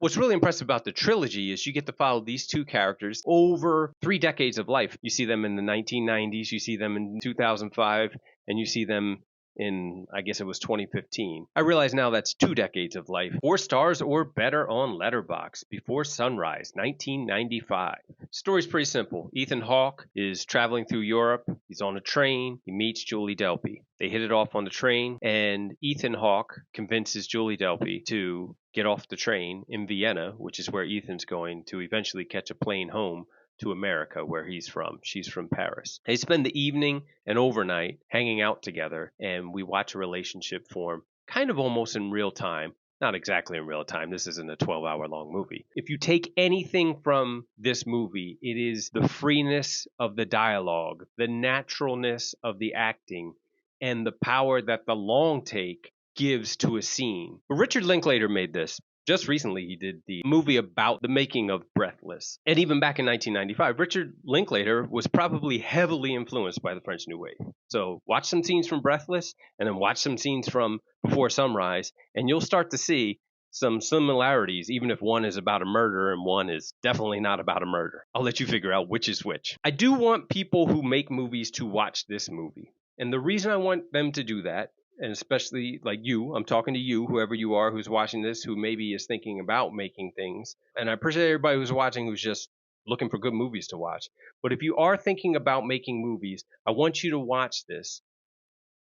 What's really impressive about the trilogy is you get to follow these two characters over 3 decades of life. You see them in the 1990s, you see them in 2005, and you see them in, I guess it was 2015. I realize now that's 2 decades of life. 4 stars or better on Letterboxd. Before Sunrise, 1995. Story's pretty simple. Ethan Hawke is traveling through Europe. He's on a train. He meets Julie Delpy. They hit it off on the train, and Ethan Hawke convinces Julie Delpy to get off the train in Vienna, which is where Ethan's going to eventually catch a plane home to America, where he's from. She's from Paris. They spend the evening and overnight hanging out together, and we watch a relationship form kind of almost in real time. Not exactly in real time. This isn't a 12-hour long movie. If you take anything from this movie, it is the freeness of the dialogue, the naturalness of the acting, and the power that the long take gives to a scene. But Richard Linklater made this. Just recently, he did the movie about the making of Breathless. And even back in 1995, Richard Linklater was probably heavily influenced by the French New Wave. So watch some scenes from Breathless and then watch some scenes from Before Sunrise, and you'll start to see some similarities, even if one is about a murder and one is definitely not about a murder. I'll let you figure out which is which. I do want people who make movies to watch this movie. And the reason I want them to do that, and especially like you, I'm talking to you, whoever you are who's watching this, who maybe is thinking about making things. And I appreciate everybody who's watching who's just looking for good movies to watch. But if you are thinking about making movies, I want you to watch this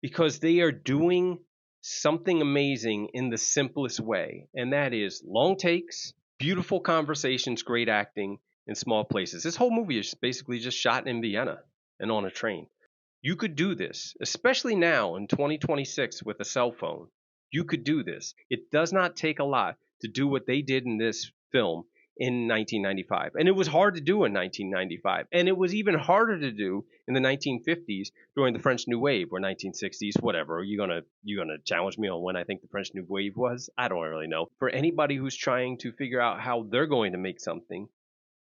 because they are doing something amazing in the simplest way. And that is long takes, beautiful conversations, great acting in small places. This whole movie is basically just shot in Vienna and on a train. You could do this, especially now in 2026 with a cell phone. You could do this. It does not take a lot to do what they did in this film in 1995. And it was hard to do in 1995. And it was even harder to do in the 1950s during the French New Wave or 1960s, whatever. Are you gonna challenge me on when I think the French New Wave was? I don't really know. For anybody who's trying to figure out how they're going to make something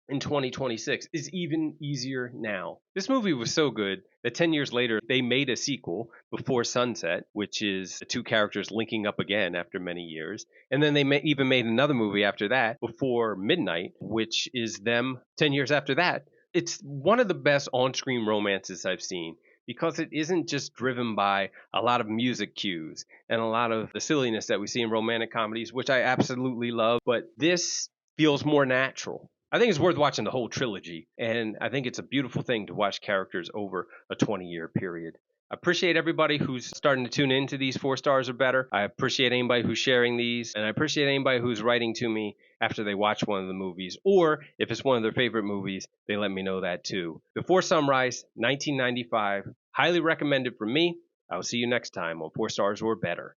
in 2026 is even easier now. This movie was so good that 10 years later, they made a sequel, Before Sunset, which is the two characters linking up again after many years. And then they even made another movie after that, Before Midnight, which is them 10 years after that. It's one of the best on-screen romances I've seen because it isn't just driven by a lot of music cues and a lot of the silliness that we see in romantic comedies, which I absolutely love, but this feels more natural. I think it's worth watching the whole trilogy, and I think it's a beautiful thing to watch characters over a 20-year period. I appreciate everybody who's starting to tune into these 4 stars or better. I appreciate anybody who's sharing these, and I appreciate anybody who's writing to me after they watch one of the movies, or if it's one of their favorite movies, they let me know that too. Before Sunrise, 1995, highly recommended from me. I'll see you next time on 4 stars or better.